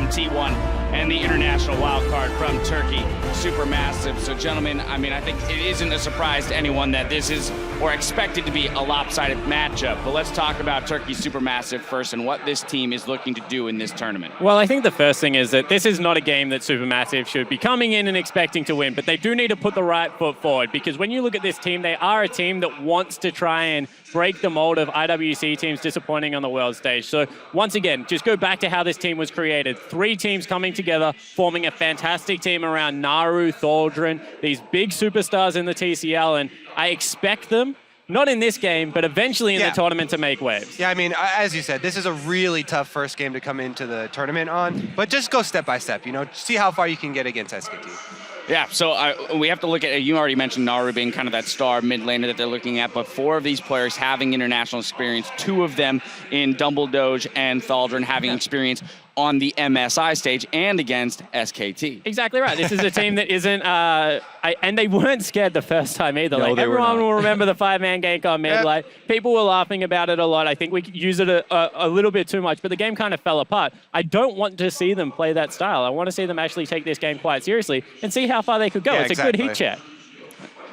SKTelecom T1 and the international wildcard from Turkey, SuperMassive. So gentlemen, I mean, I think it isn't a surprise to anyone that this is, or expected to be, a lopsided matchup. But let's talk about Turkey's SuperMassive first and what this team is looking to do in this tournament. Well, I think the first thing is that this is not a game that SuperMassive should be coming in and expecting to win, but they do need to put the right foot forward, because when you look at this team, they are a team that wants to try and break the mold of IWC teams disappointing on the world stage. So once again, just go back to how this team was created. 3 teams coming together, forming a fantastic team around Naru, Thaldren, these big superstars in the TCL, and I expect them, not in this game, but eventually in the tournament, to make waves. Yeah, I mean, as you said, this is a really tough first game to come into the tournament on, but just go step by step, you know, see how far you can get against SKT. Yeah, so we have to look at, you already mentioned Naru being kind of that star mid laner that they're looking at, but 4 of these players having international experience, 2 of them in Dumbledoge and Thaldren having experience on the MSI stage and against SKT. Exactly right. This is a team that isn't, and they weren't scared the first time either. No, like, everyone will remember the 5-man gank on mid. Like, people were laughing about it a lot. I think we use it a little bit too much, but the game kind of fell apart. I don't want to see them play that style. I want to see them actually take this game quite seriously and see how far they could go. Yeah, it's exactly. a good heat check.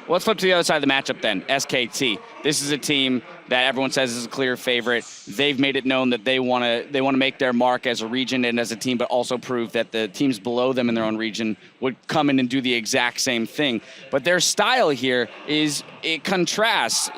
Well, let's flip to the other side of the matchup then, SKT. This is a team that everyone says is a clear favorite. They've made it known that they want to make their mark as a region and as a team, but also prove that the teams below them in their own region would come in and do the exact same thing. But their style here it contrasts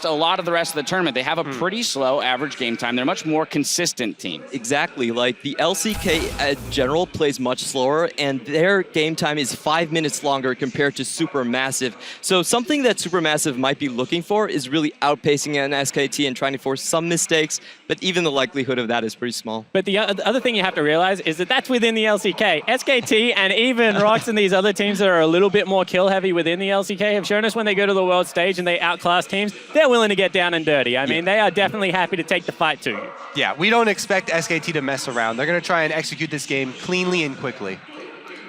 a lot of the rest of the tournament. They have a pretty slow average game time. They're a much more consistent team. Exactly. Like, the LCK in general plays much slower, and their game time is 5 minutes longer compared to SuperMassive. So something that SuperMassive might be looking for is really outpacing an SKT and trying to force some mistakes, but even the likelihood of that is pretty small. But the other thing you have to realize is that that's within the LCK. SKT and even Rox and these other teams that are a little bit more kill-heavy within the LCK have shown us when they go to the world stage and they outclass teams, they're willing to get down and dirty. I mean, they are definitely happy to take the fight to you. Yeah, we don't expect SKT to mess around. They're going to try and execute this game cleanly and quickly.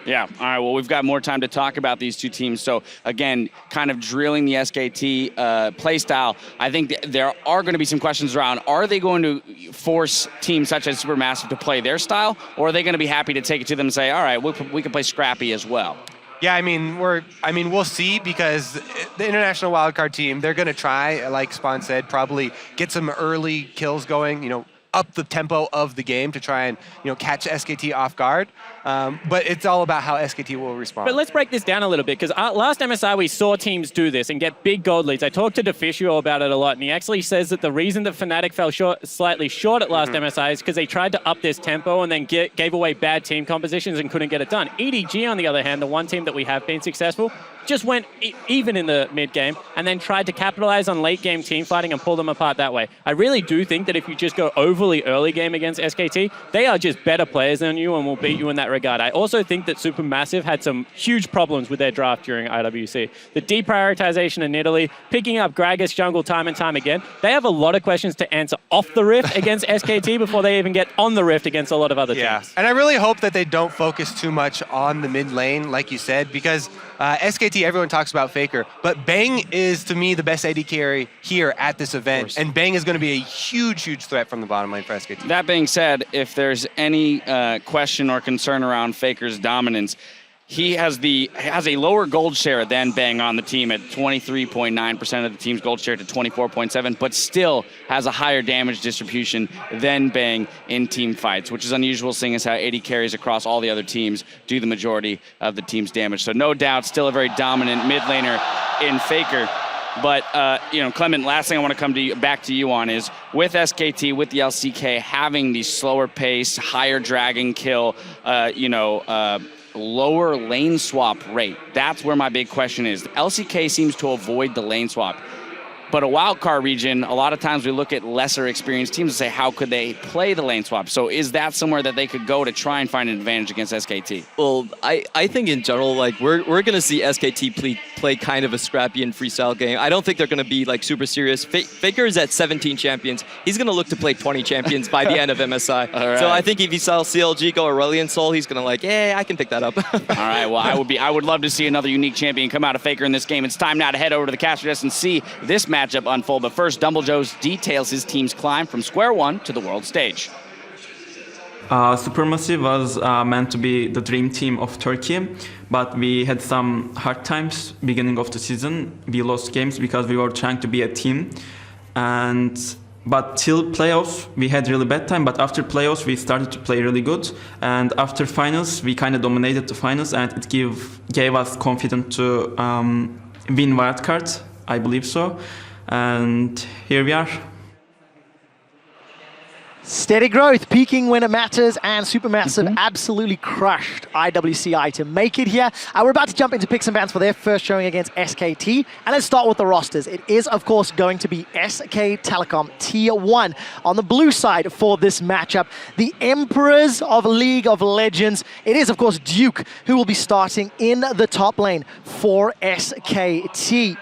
Yeah, all right, well, we've got more time to talk about these 2 teams. So, again, kind of drilling the SKT play style, I think there are going to be some questions around, are they going to force teams such as SuperMassive to play their style, or are they going to be happy to take it to them and say, all right, we can play scrappy as well? Yeah, I mean, we'll see, because the international wildcard team, they're going to try, like Spawn said, probably get some early kills going, you know, up the tempo of the game to try and, you know, catch SKT off guard. But it's all about how SKT will respond. But let's break this down a little bit, because last MSI we saw teams do this and get big gold leads. I talked to Deficio about it a lot, and he actually says that the reason that Fnatic fell slightly short at last MSI is because they tried to up this tempo and then gave away bad team compositions and couldn't get it done. EDG, on the other hand, the one team that we have been successful, just went even in the mid game and then tried to capitalize on late game team fighting and pull them apart that way. I really do think that if you just go overly early game against SKT, they are just better players than you and will beat you in that regard. I also think that SuperMassive had some huge problems with their draft during IWC. The deprioritization in Italy, picking up Gragas jungle time and time again. They have a lot of questions to answer off the Rift against SKT before they even get on the Rift against a lot of other teams. And I really hope that they don't focus too much on the mid lane, like you said, because SKT, everyone talks about Faker, but Bang is, to me, the best AD carry here at this event, and Bang is going to be a huge, huge threat from the bottom lane for SKT. That being said, if there's any question or concern around Faker's dominance, he has a lower gold share than Bang on the team at 23.9% of the team's gold share to 24.7, but still has a higher damage distribution than Bang in team fights, which is unusual, seeing as how AD carries across all the other teams do the majority of the team's damage. So no doubt, still a very dominant mid laner in Faker. But, you know, Clement, last thing I want to come back to you on is, with SKT, with the LCK, having the slower pace, higher dragon kill, lower lane swap rate. That's where my big question is. LCK seems to avoid the lane swap. But a wildcard region, a lot of times we look at lesser experienced teams and say, how could they play the lane swap? So is that somewhere that they could go to try and find an advantage against SKT? Well, I think in general, like, we're going to see SKT play kind of a scrappy and freestyle game. I don't think they're going to be, like, super serious. Faker is at 17 champions. He's going to look to play 20 champions by the end of MSI. All right. So I think if he saw CLG go Aurelion Soul, he's going to like, yeah, I can pick that up. All right, well, I would love to see another unique champion come out of Faker in this game. It's time now to head over to the caster desk and see this matchup unfold. But first, Dumbledoge details his team's climb from square one to the world stage. SuperMassive was meant to be the dream team of Turkey, but we had some hard times beginning of the season. We lost games because we were trying to be a team, but till playoffs we had really bad time. But after playoffs we started to play really good, and after finals we kind of dominated the finals, and it gave us confidence to win wildcard. I believe so, and here we are. Steady growth, peaking when it matters, and SuperMassive absolutely crushed IWCI to make it here. We're about to jump into picks and bans for their first showing against SKT, and let's start with the rosters. It is, of course, going to be SKTelecom T1 on the blue side for this matchup. The Emperors of League of Legends. It is, of course, Duke who will be starting in the top lane for SKT.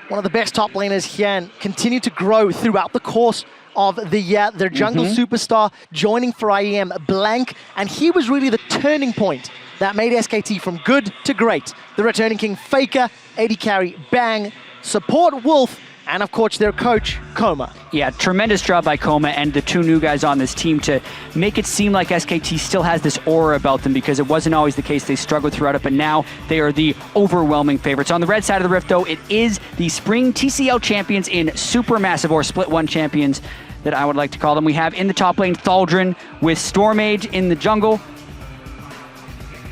One of the best top laners here and continue to grow throughout the course of the year. Their jungle superstar joining for IEM, Blank, and he was really the turning point that made SKT from good to great. The returning king Faker, AD carry Bang, support Wolf, and of course their coach, Coma. Yeah, tremendous job by Coma and the two new guys on this team to make it seem like SKT still has this aura about them, because it wasn't always the case. They struggled throughout it, but now they are the overwhelming favorites. On the red side of the rift, though, it is the spring TCL champions in SuperMassive, or Split 1 champions, that I would like to call them. We have in the top lane Thaldrin with Stormage in the jungle.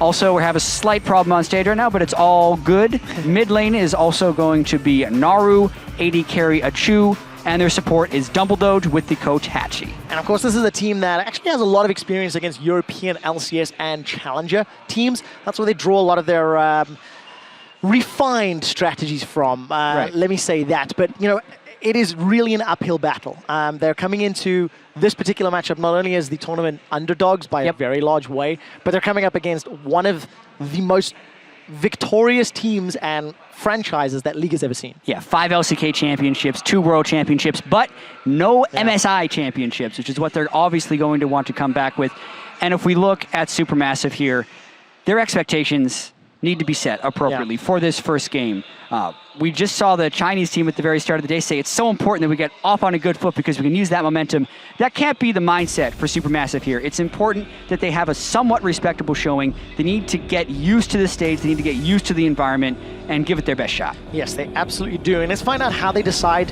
Also, we have a slight problem on stage right now, but it's all good. Mid lane is also going to be Naru, AD carry Achu, and their support is Dumbledore with the coach Hachi. And of course, this is a team that actually has a lot of experience against European LCS and Challenger teams. That's where they draw a lot of their refined strategies from. Let me say that. But, you know, it is really an uphill battle. They're coming into this particular matchup not only as the tournament underdogs by a very large way, but they're coming up against one of the most victorious teams and franchises that League has ever seen. Yeah, 5 LCK championships, 2 World Championships, but no MSI championships, which is what they're obviously going to want to come back with. And if we look at SuperMassive here, their expectations need to be set appropriately for this first game. We just saw the Chinese team at the very start of the day say it's so important that we get off on a good foot because we can use that momentum. That can't be the mindset for SuperMassive here. It's important that they have a somewhat respectable showing. They need to get used to the stage, they need to get used to the environment and give it their best shot. Yes, they absolutely do. And let's find out how they decide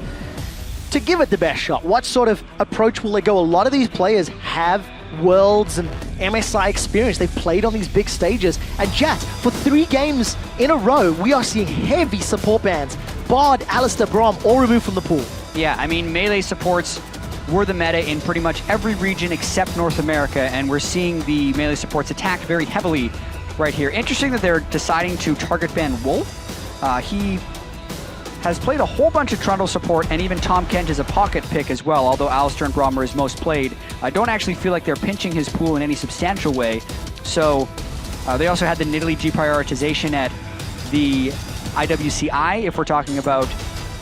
to give it the best shot. What sort of approach will they go? A lot of these players have Worlds and MSI experience. They've played on these big stages. And Jat, for 3 games in a row, we are seeing heavy support bans. Bard, Alistair, Braum, all removed from the pool. Yeah, I mean, melee supports were the meta in pretty much every region except North America, and we're seeing the melee supports attacked very heavily right here. Interesting that they're deciding to target ban Wolf. He has played a whole bunch of Trundle support, and even Tom Kent is a pocket pick as well, although Alistair and Braum are his most played. I don't actually feel like they're pinching his pool in any substantial way. So they also had the Nidalee G prioritization at the IWCI, if we're talking about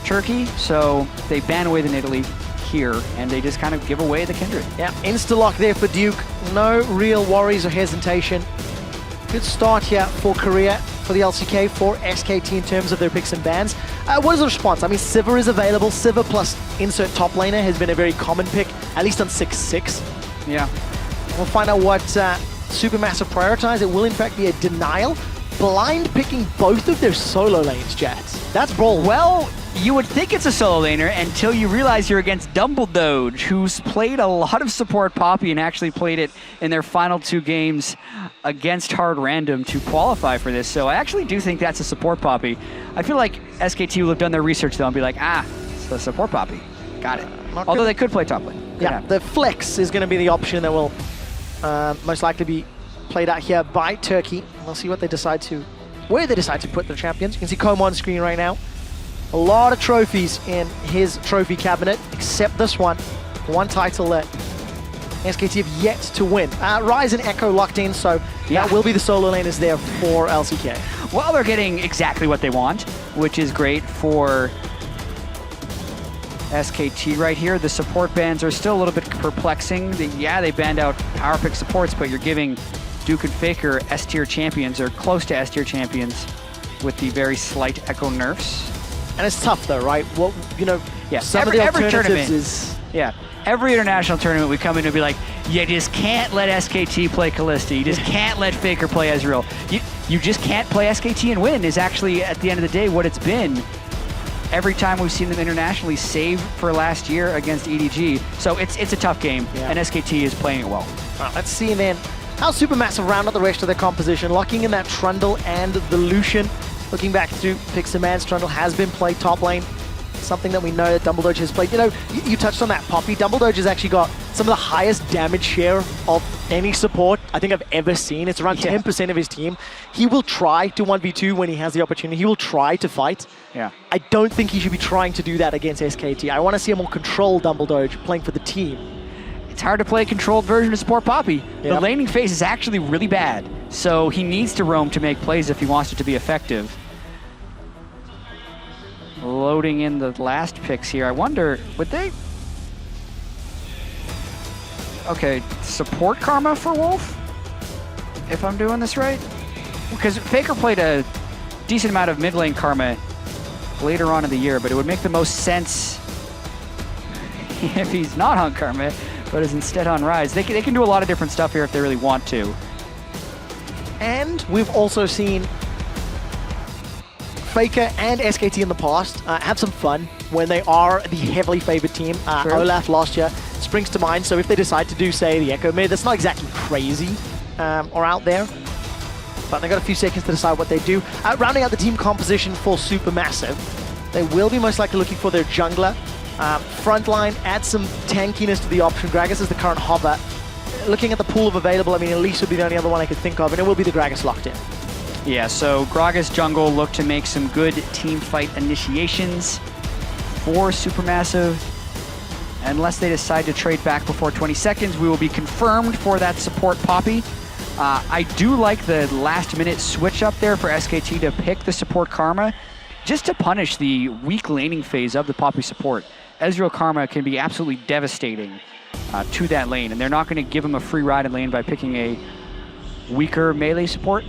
Turkey. So they ban away the Nidalee here, and they just kind of give away the Kindred. Yeah, insta-lock there for Duke. No real worries or hesitation. Good start here for Korea, for the LCK, for SKT in terms of their picks and bans. What is the response? I mean, Sivir is available. Sivir plus insert top laner has been a very common pick, at least on 6-6. Yeah. We'll find out what SuperMassive prioritize. It will in fact be a denial. Blind picking both of their solo lanes, Jats. That's bold. Well, you would think it's a solo laner until you realize you're against Dumbledore, who's played a lot of support Poppy and actually played it in their final 2 games against Hard Random to qualify for this. So I actually do think that's a support Poppy. I feel like SKT will have done their research though and be like, it's the support Poppy. Got it. Although they could play top lane. Yeah, the flex is going to be the option that will most likely be played out here by Turkey. We'll see what they decide to, where they decide to put their champions. You can see Coma on screen right now. A lot of trophies in his trophy cabinet, except this one. One title that SKT have yet to win. Ryze and Echo locked in, so that will be the solo laners there for LCK. Well, they're getting exactly what they want, which is great for SKT right here. The support bans are still a little bit perplexing. They banned out power pick supports, but you're giving Duke and Faker S-tier champions, or close to S-tier champions, with the very slight Echo nerfs. And it's tough though, right? Well, you know, some every of the alternatives tournament is Yeah. Every international tournament we come in and be like, you just can't let SKT play Kalista. You just can't let Faker play Ezreal. You just can't play SKT and win is actually, at the end of the day, what it's been. Every time we've seen them internationally save for last year against EDG. So it's a tough game, and SKT is playing it well. All right, let's see then how SuperMassive round out the rest of their composition, locking in that Trundle and the Lucian. Looking back through Pixelman's, Trundle has been played top lane. Something that we know that Dumbledore has played. You know, you touched on that, Poppy. Dumbledore has actually got some of the highest damage share of any support I think I've ever seen. It's around 10% of his team. He will try to 1v2 when he has the opportunity. He will try to fight. Yeah. I don't think he should be trying to do that against SKT. I want to see a more controlled Dumbledore playing for the team. It's hard to play a controlled version of support Poppy. The laning phase is actually really bad. So he needs to roam to make plays if he wants it to be effective. Loading in the last picks here. I wonder, would they... Okay, support Karma for Wolf? If I'm doing this right? Because Faker played a decent amount of mid lane Karma later on in the year, but it would make the most sense if he's not on Karma, but is instead on Rise. They can do a lot of different stuff here if they really want to. And we've also seen Faker and SKT in the past have some fun when they are the heavily favored team. Olaf last year springs to mind, so if they decide to do, say, the Echo mid, that's not exactly crazy or out there, but they've got a few seconds to decide what they do. Rounding out the team composition for SuperMassive, they will be most likely looking for their jungler. Frontline, add some tankiness to the option. Gragas is the current hover. Looking at the pool of available, I mean, Elise would be the only other one I could think of, and it will be the Gragas locked in. Yeah, so Gragas jungle look to make some good team fight initiations for SuperMassive. Unless they decide to trade back before 20 seconds, we will be confirmed for that support Poppy. I do like the last minute switch up there for SKT to pick the support Karma, just to punish the weak laning phase of the Poppy support. Ezreal Karma can be absolutely devastating to that lane, and they're not going to give him a free ride in lane by picking a weaker melee support.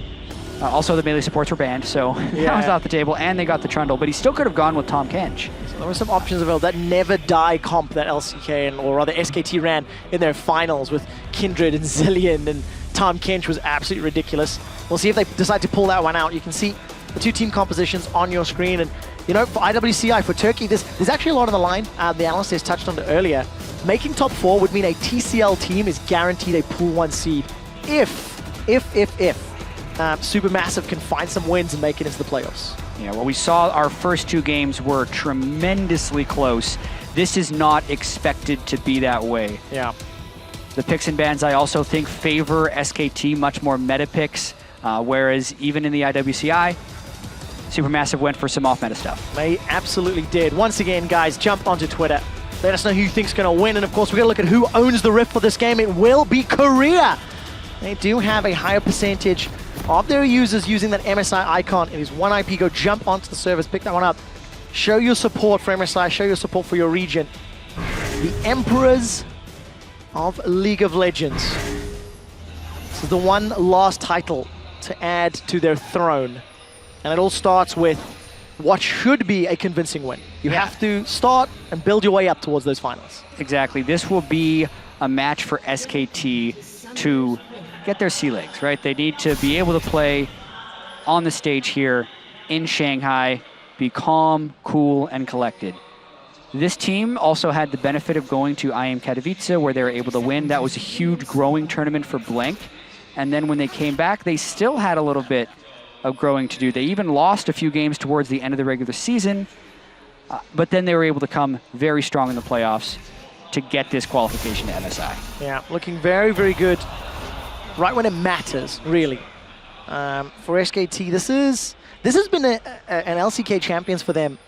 Also, the melee supports were banned, so that was off the table, and they got the Trundle, but he still could have gone with Tahm Kench. So there were some options available. That never die comp that LCK, or rather SKT ran in their finals with Kindred and Zillion, and Tahm Kench was absolutely ridiculous. We'll see if they decide to pull that one out. You can see the two team compositions on your screen, and you know, for IWCI, for Turkey, there's actually a lot on the line. The analyst has touched on it earlier. Making top 4 would mean a TCL team is guaranteed a pool 1 seed if SuperMassive can find some wins and make it into the playoffs. Yeah, well, we saw our first 2 games were tremendously close. This is not expected to be that way. Yeah. The picks and bans, I also think, favor SKT much more meta picks, whereas even in the IWCI, SuperMassive went for some off-meta stuff. They absolutely did. Once again, guys, jump onto Twitter. Let us know who you think's going to win, and of course, we're going to look at who owns the Rift for this game. It will be Korea. They do have a higher percentage of their users using that MSI icon. It is 1IP. Go jump onto the service, pick that one up. Show your support for MSI, show your support for your region. The Emperors of League of Legends. This is the one last title to add to their throne. And it all starts with what should be a convincing win. You have to start and build your way up towards those finals. Exactly. This will be a match for SKT to get their sea legs, right? They need to be able to play on the stage here in Shanghai, be calm, cool, and collected. This team also had the benefit of going to IM Katowice, where they were able to win. That was a huge growing tournament for Blank. And then when they came back, they still had a little bit of growing to do. They even lost a few games towards the end of the regular season, but then they were able to come very strong in the playoffs to get this qualification to MSI. Yeah, looking very, very good right when it matters, really. For SKT, this has been an LCK Champions for them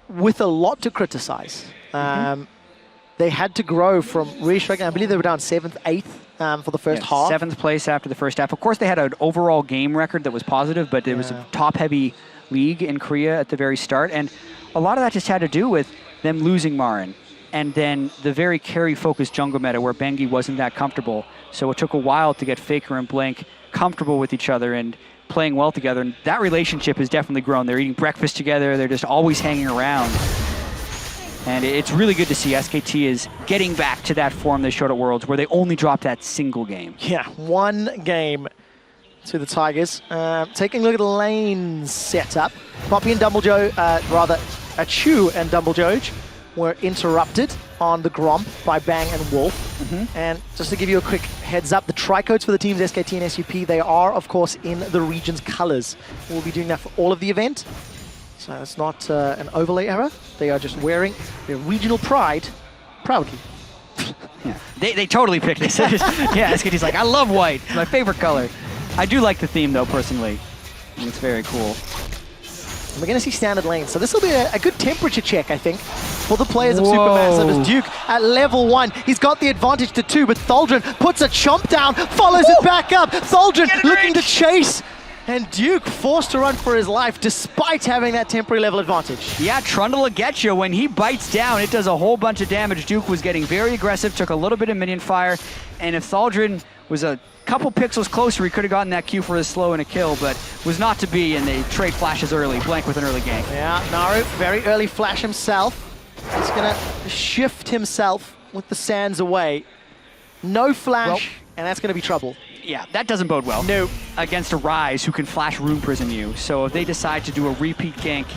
with a lot to criticize. They had to grow from really struggling. I believe they were down 7th, 8th for the first half. 7th place after the first half. Of course, they had an overall game record that was positive, but it was a top-heavy league in Korea at the very start. And a lot of that just had to do with them losing Marin. And then the very carry-focused jungle meta where Bengi wasn't that comfortable. So it took a while to get Faker and Blank comfortable with each other and playing well together. And that relationship has definitely grown. They're eating breakfast together. They're just always hanging around. And it's really good to see SKT is getting back to that form they showed at Worlds, where they only dropped that single game. Yeah, one game to the Tigers. Taking a look at the lanes setup. Poppy and Achu and Dumbledore were interrupted on the Gromp by Bang and Wolf. And just to give you a quick heads up, the tricodes for the teams SKT and SUP, they are, of course, in the region's colors. We'll be doing that for all of the event. So it's not an overlay error. They are just wearing their regional pride proudly. Yeah, they totally picked this. Yeah, SKT's like, I love white. It's my favorite color. I do like the theme, though, personally. And it's very cool. We're going to see standard lanes. So this will be a good temperature check, I think, for the players of SuperMassive. As Duke at level 1, he's got the advantage to 2, but Tholdren puts a chomp down, follows it back up. Tholdren looking to chase. And Duke forced to run for his life despite having that temporary level advantage. Yeah, Trundle will get you. When he bites down, it does a whole bunch of damage. Duke was getting very aggressive, took a little bit of minion fire, and if Tholdren was a couple pixels closer, he could have gotten that Q for a slow and a kill, but was not to be, and they trade flashes early. Blank with an early gank. Yeah, Naru, very early flash himself. He's going to shift himself with the sands away. No flash, and that's going to be trouble. Yeah, that doesn't bode well. No. Against a Ryze who can flash Rune Prison you. So if they decide to do a repeat gank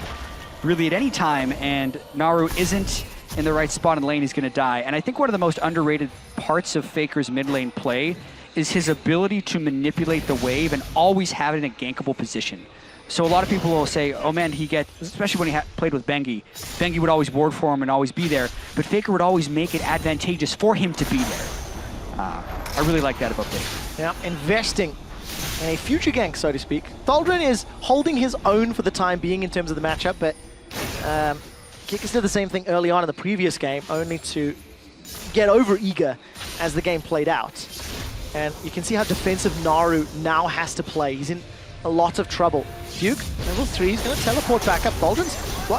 really at any time and Naru isn't in the right spot in the lane, he's going to die. And I think one of the most underrated parts of Faker's mid lane play is his ability to manipulate the wave and always have it in a gankable position. So a lot of people will say, oh man, especially when he played with Bengi, Bengi would always ward for him and always be there, but Faker would always make it advantageous for him to be there. I really like that about Faker. Yeah, investing in a future gank, so to speak. Tholdren is holding his own for the time being in terms of the matchup, but Kickers did the same thing early on in the previous game, only to get over eager as the game played out. And you can see how defensive Naru now has to play. He's in a lot of trouble. Duke, level 3, he's going to teleport back up.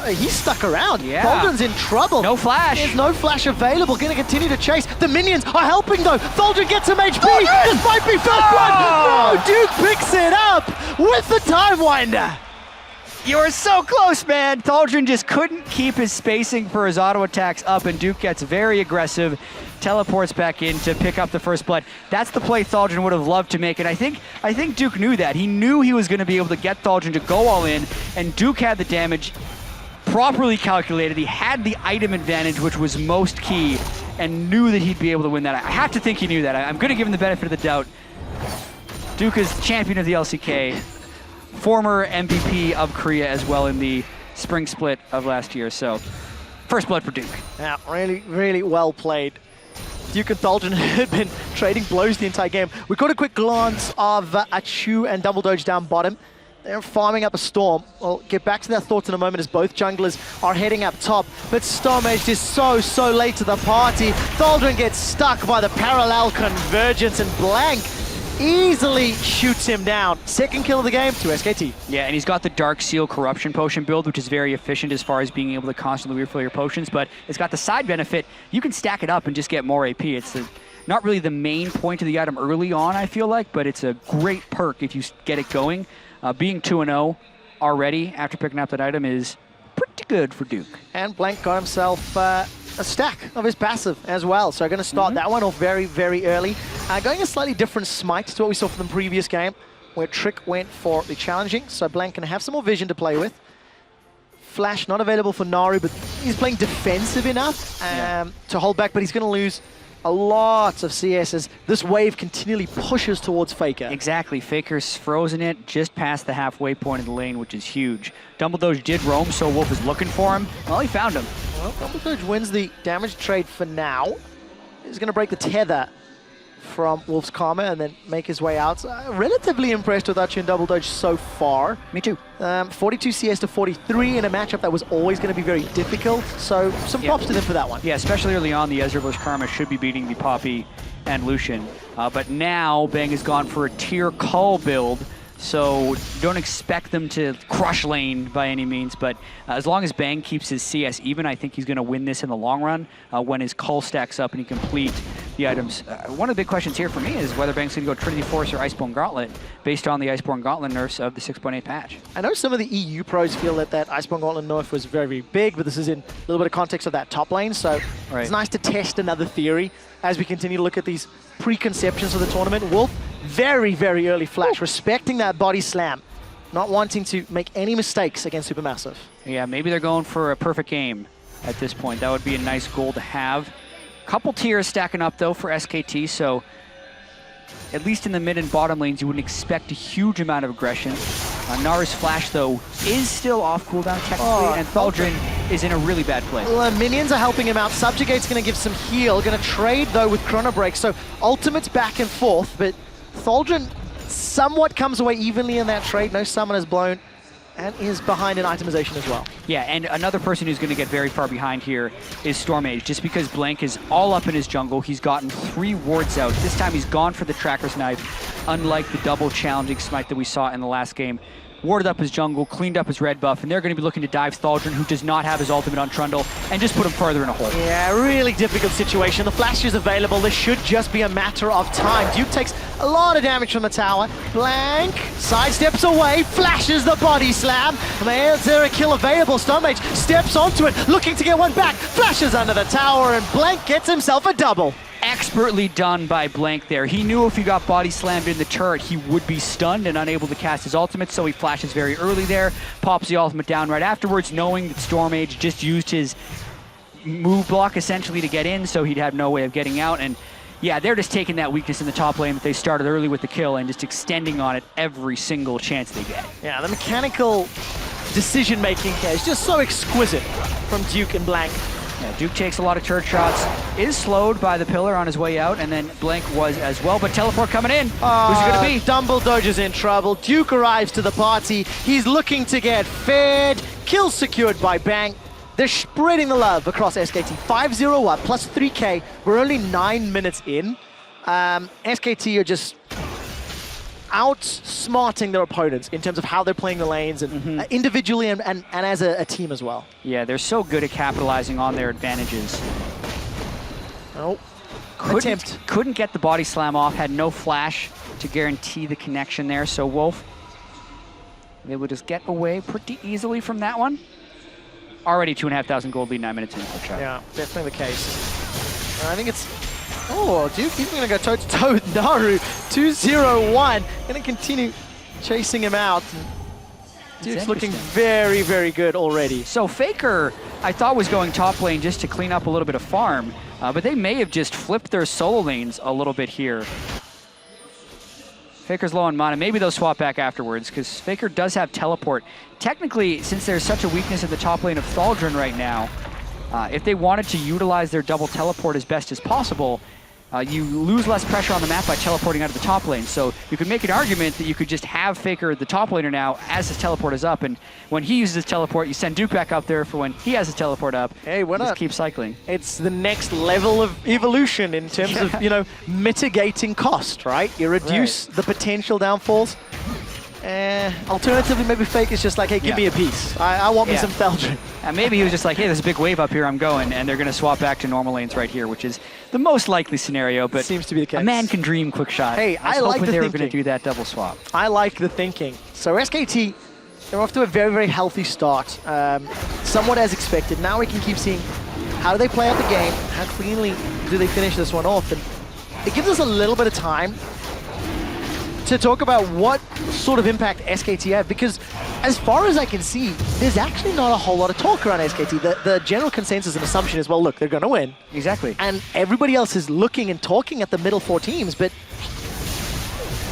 He's stuck around. Yeah. Tholdren's in trouble. No flash. There's no flash available. Going to continue to chase. The minions are helping though. Tholdren gets some HP. This might be first blood. No, Duke picks it up with the time winder. You were so close, man. Tholdren just couldn't keep his spacing for his auto attacks up, and Duke gets very aggressive, teleports back in to pick up the first blood. That's the play Tholdren would have loved to make, and I think Duke knew that. He knew he was going to be able to get Tholdren to go all in, and Duke had the damage properly calculated. He had the item advantage, which was most key, and knew that he'd be able to win that. I have to think he knew that. I'm going to give him the benefit of the doubt. Duke is champion of the LCK. Former MVP of Korea as well in the spring split of last year. So, first blood for Duke. Yeah, really, really well played. Duke and Tholdren had been trading blows the entire game. We got a quick glance of Achu and Dumbledore down bottom. They're farming up a Storm. We'll get back to their thoughts in a moment as both junglers are heading up top. But Storm Edge is so late to the party. Tholdren gets stuck by the parallel convergence, and Blank easily shoots him down. Second kill of the game to SKT. Yeah, and he's got the Dark Seal Corruption Potion build, which is very efficient as far as being able to constantly refill your potions, but it's got the side benefit. You can stack it up and just get more AP. It's not really the main point of the item early on, I feel like, but it's a great perk if you get it going. Being 2-0 already after picking up that item is pretty good for Duke. And Blank got himself a stack of his passive as well. So going to start that one off very, very early. Going a slightly different smite to what we saw from the previous game, where Trick went for the challenging. So Blank can have some more vision to play with. Flash not available for Naru, but he's playing defensive enough to hold back, but he's going to lose a lot of CS as this wave continually pushes towards Faker. Exactly. Faker's frozen it just past the halfway point of the lane, which is huge. Dumbledore did roam, so Wolf is looking for him. Well, he found him. Well, Dumbledore wins the damage trade for now. He's going to break the tether from Wolf's Karma and then make his way out. Relatively impressed with Achu and Dumbledore so far. Me too. 42 CS to 43 in a matchup that was always going to be very difficult. So some props to them for that one. Yeah, especially early on, the Ezreal vs Karma should be beating the Poppy and Lucian. But now Bang has gone for a tier call build So don't expect them to crush lane by any means, but as long as Bang keeps his CS even, I think he's going to win this in the long run when his cull stacks up and he complete the items. One of the big questions here for me is whether Bang's going to go Trinity Force or Iceborne Gauntlet based on the Iceborne Gauntlet nerfs of the 6.8 patch. I know some of the EU pros feel that Iceborne Gauntlet nerf was very, very big, but this is in a little bit of context of that top lane, so it's nice to test another theory as we continue to look at these preconceptions of the tournament. Wolf, very, very early flash, respecting that body slam, not wanting to make any mistakes against Supermassive. Yeah, maybe they're going for a perfect game at this point. That would be a nice goal to have. Couple tiers stacking up, though, for SKT, so at least in the mid and bottom lanes, you wouldn't expect a huge amount of aggression. Nara's flash, though, is still off cooldown technically, and Thaldrin is in a really bad place. Well, minions are helping him out. Subjugate's going to give some heal. Going to trade, though, with Chrono Break. So ultimate's back and forth, but Thaldrin somewhat comes away evenly in that trade. No summon is blown, and is behind in itemization as well. Yeah, and another person who's going to get very far behind here is Stormage, just because Blank is all up in his jungle. He's gotten 3 wards out. This time he's gone for the Tracker's Knife, unlike the double challenging smite that we saw in the last game. Warded up his jungle, cleaned up his red buff, and they're going to be looking to dive Thaldrin, who does not have his ultimate on Trundle, and just put him further in a hole. Yeah, really difficult situation. The flash is available. This should just be a matter of time. Duke takes a lot of damage from the tower. Blank sidesteps away, flashes the body slam. Is there a kill available? Stormage steps onto it, looking to get one back, flashes under the tower, and Blank gets himself a double. Expertly done by Blank there. He knew if he got body slammed in the turret, he would be stunned and unable to cast his ultimate, so he flashes very early there, pops the ultimate down right afterwards, knowing that Stormage just used his move block essentially to get in, so he'd have no way of getting out. And yeah, they're just taking that weakness in the top lane that they started early with the kill and just extending on it every single chance they get. Yeah, the mechanical decision-making here is just so exquisite from Duke and Blank. Yeah, Duke takes a lot of turret shots, is slowed by the pillar on his way out, and then Blank was as well, but teleport coming in. Who's it going to be? Dumbledoge's in trouble. Duke arrives to the party. He's looking to get fed. Kill secured by Bang. They're spreading the love across SKT. 5-0 up, plus 3K. We're only 9 minutes in. SKT are just outsmarting their opponents in terms of how they're playing the lanes and individually and as a team as well. Yeah, they're so good at capitalizing on their advantages. Oh, couldn't get the body slam off, had no flash to guarantee the connection there, so Wolf, they would just get away pretty easily from that one. Already 2,500 gold lead, 9 minutes in. Yeah, definitely the case. I think it's... Oh, Duke, he's going to go toe-to-toe with Naru. 2-0-1. Going to continue chasing him out. Duke's looking very, very good already. So Faker, I thought, was going top lane just to clean up a little bit of farm, but they may have just flipped their solo lanes a little bit here. Faker's low on mana. Maybe they'll swap back afterwards, because Faker does have teleport. Technically, since there's such a weakness at the top lane of Thaldrin right now, if they wanted to utilize their double teleport as best as possible, you lose less pressure on the map by teleporting out of the top lane. So you could make an argument that you could just have Faker the top laner now as his teleport is up, and when he uses his teleport, you send Duke back up there for when he has his teleport up. Hey, why not? Just keep cycling. It's the next level of evolution in terms of, you know, mitigating cost, right? You reduce the potential downfalls. Alternatively, maybe Faker's just like, hey, give me a piece. I want me some Thaldrin. And maybe he was just like, hey, there's a big wave up here, I'm going, and they're going to swap back to normal lanes right here, which is the most likely scenario, but seems to be the case. A man can dream, quick shot. Hey, I like the they were thinking. going to do that double swap. I like the thinking. So SKT, they're off to a very, very healthy start. Somewhat as expected. Now we can keep seeing how do they play out the game, how cleanly do they finish this one off, and it gives us a little bit of time to talk about what sort of impact SKT have, because as far as I can see, there's actually not a whole lot of talk around SKT. The general consensus and assumption is, well, look, they're going to win. Exactly. And everybody else is looking and talking at the middle 4 teams, but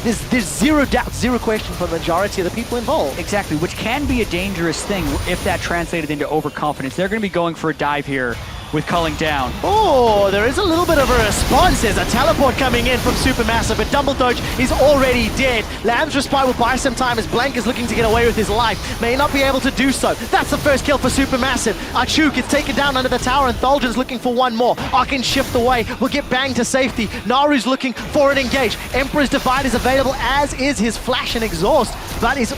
there's zero doubt, zero question for the majority of the people involved. Exactly, which can be a dangerous thing if that translated into overconfidence. They're going to be going for a dive here with culling down. Oh, there is a little bit of a response. There's a teleport coming in from SuperMassive, but Dumble Dodge is already dead. Lamb's Respite will buy some time as Blank is looking to get away with his life. May not be able to do so. That's the first kill for SuperMassive. Achu gets taken down under the tower, and Thuljan's looking for one more. Arkin shift away, will get banged to safety. Naru's looking for an engage. Emperor's Divide is available, as is his Flash and Exhaust, but is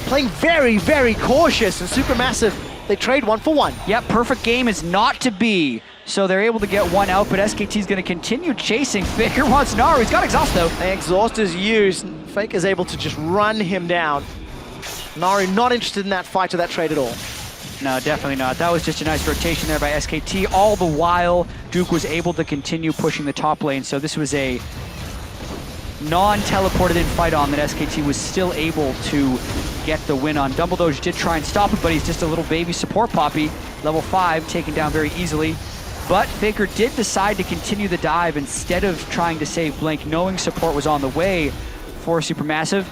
playing very, very cautious, and SuperMassive, they trade 1 for 1. Yep, perfect game is not to be. So they're able to get one out, but SKT's going to continue chasing. Faker wants Naru. He's got Exhaust, though. Exhaust is used. Faker's able to just run him down. Naru not interested in that fight or that trade at all. No, definitely not. That was just a nice rotation there by SKT. All the while, Duke was able to continue pushing the top lane. So this was a non-teleported in fight on that SKT was still able to get the win on. Dumble Dodge did try and stop it, but he's just a little baby support poppy. Level 5, taken down very easily. But Faker did decide to continue the dive instead of trying to save Blink, knowing support was on the way for SuperMassive.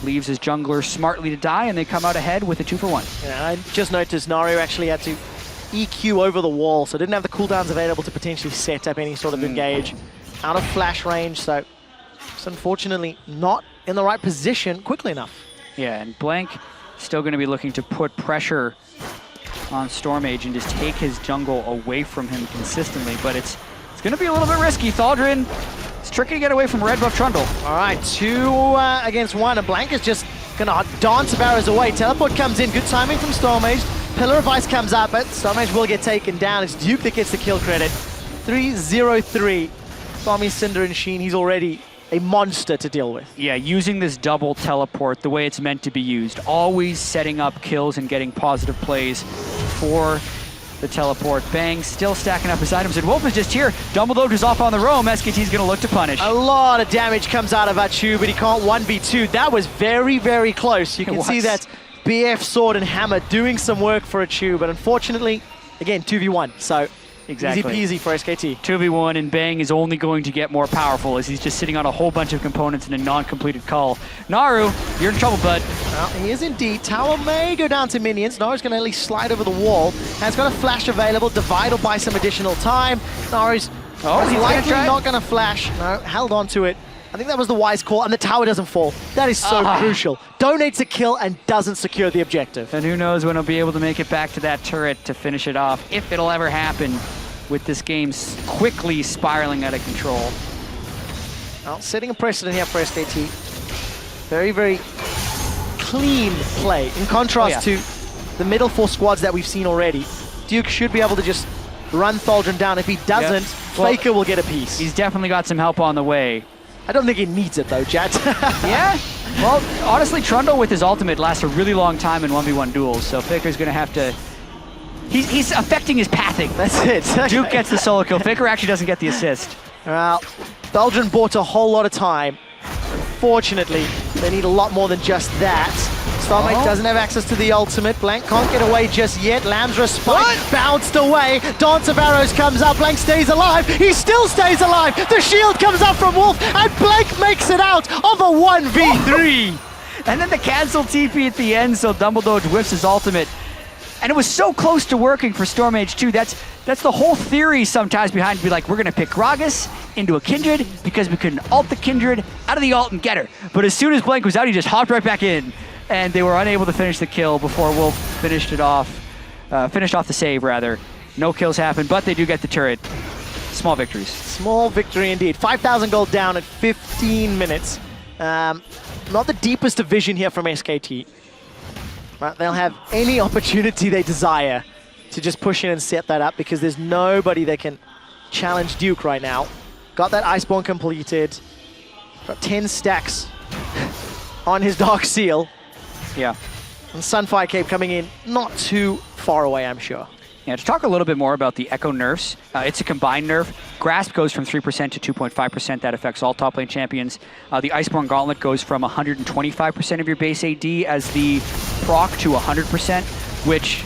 Leaves his jungler smartly to die, and they come out ahead with a 2 for 1. Yeah, I just noticed Naru actually had to EQ over the wall, so didn't have the cooldowns available to potentially set up any sort of engage. Out of flash range, so it's unfortunately not in the right position quickly enough. Yeah, and Blank still going to be looking to put pressure on Stormage and just take his jungle away from him consistently, but it's going to be a little bit risky. Thaldrin, it's tricky to get away from red buff Trundle. All right, 2 against 1, and Blank is just going to dance barrows away. Teleport comes in, good timing from Stormage. Pillar of Ice comes up, but Stormage will get taken down. It's Duke that gets the kill credit. 3-0-3. Tommy, Cinder, and Sheen, he's already a monster to deal with. Yeah, using this double teleport the way it's meant to be used. Always setting up kills and getting positive plays for the teleport. Bang, still stacking up his items, and Wolf is just here. Dumbledore is off on the roam. SKT's going to look to punish. A lot of damage comes out of Achu, but he can't 1v2. That was very, very close. You can see that BF Sword and Hammer doing some work for Achu, but unfortunately, again, 2v1. So exactly. Easy peasy for SKT. 2v1, and Bang is only going to get more powerful as he's just sitting on a whole bunch of components in a non-completed call. Naru, you're in trouble, bud. Well, he is indeed. Tower may go down to minions. Naru's going to at least slide over the wall. Has got a flash available. Divide will buy some additional time. Naru's likely not going to flash. No, held on to it. I think that was the wise call, and the tower doesn't fall. That is so crucial. Donates a kill and doesn't secure the objective. And who knows when he'll be able to make it back to that turret to finish it off, if it'll ever happen, with this game quickly spiraling out of control. Well, setting a precedent here for SKT. Very, very clean play. In contrast to the middle 4 squads that we've seen already. Duke should be able to just run Thaldrin down. If he doesn't, Faker will get a piece. He's definitely got some help on the way. I don't think he needs it though, Jad. Yeah? Well, honestly, Trundle with his ultimate lasts a really long time in 1v1 duels, so Faker's going to have to... He's affecting his pathing. That's it. Okay. Duke gets the solo kill. Faker actually doesn't get the assist. Well, Thaldrin bought a whole lot of time. Unfortunately, they need a lot more than just that. Starmate doesn't have access to the ultimate. Blank can't get away just yet. Lamb's Respite bounced away. Dance of Arrows comes up. Blank stays alive. He still stays alive. The shield comes up from Wolf, and Blank makes it out of a 1v3. And then the cancel TP at the end, so Dumbledore whiffs his ultimate. And it was so close to working for Stormage too. That's the whole theory sometimes behind be like, we're gonna pick Gragas into a Kindred because we can ult the Kindred out of the ult and get her. But as soon as Blank was out, he just hopped right back in. And they were unable to finish the kill before Wolf finished off the save rather. No kills happened, but they do get the turret. Small victories. Small victory indeed. 5,000 gold down at 15 minutes. Not the deepest of vision here from SKT. But they'll have any opportunity they desire to just push in and set that up because there's nobody that can challenge Duke right now. Got that Iceborne completed. Got 10 stacks on his Dark Seal. Yeah. And Sunfire Cape coming in not too far away, I'm sure. Yeah, to talk a little bit more about the Echo nerfs, it's a combined nerf. Grasp goes from 3% to 2.5%. That affects all top lane champions. The Iceborne Gauntlet goes from 125% of your base AD as the proc to 100%, which,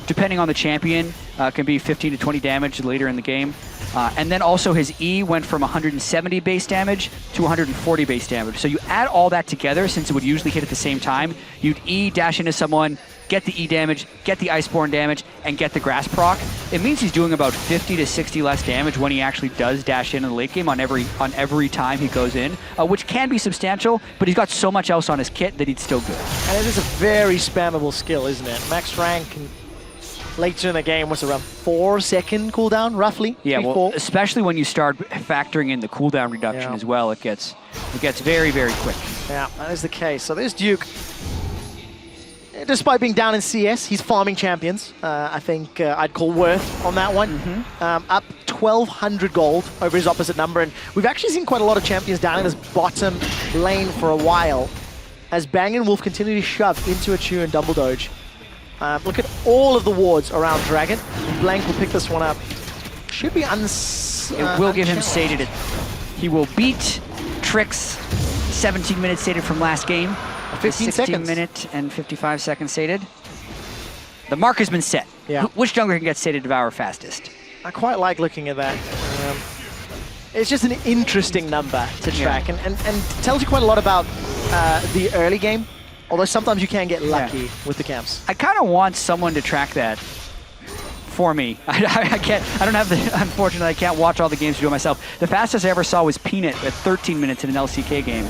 depending on the champion, can be 15 to 20 damage later in the game. And then also his E went from 170 base damage to 140 base damage. So you add all that together, since it would usually hit at the same time, you'd E dash into someone, get the E damage, get the Iceborne damage, and get the Grass proc. It means he's doing about 50 to 60 less damage when he actually does dash in the late game on every time he goes in, which can be substantial, but he's got so much else on his kit that he's still good. And it is a very spammable skill, isn't it? Max rank later in the game was around 4-second cooldown, roughly. Yeah, 3, well, 4. especially when you start factoring in the cooldown reduction as well, it gets very, very quick. Yeah, that is the case. So there's Duke. Despite being down in CS, he's farming champions. I think I'd call worth on that one. Up 1,200 gold over his opposite number. And we've actually seen quite a lot of champions down in this bottom lane for a while as Bang and Wolf continue to shove into a Chew and Double Doge. Look at all of the wards around Dragon. Blank will pick this one up. Should be It will give him sated. He will beat Trix 17 minutes sated from last game. 15 seconds. 16-minute and 55 seconds sated. The mark has been set. Yeah. Which jungler can get sated devour fastest? I quite like looking at that. It's just an interesting number to track and tells you quite a lot about the early game, although sometimes you can get lucky with the camps. I kind of want someone to track that for me. Unfortunately, I can't watch all the games to do it myself. The fastest I ever saw was Peanut at 13 minutes in an LCK game.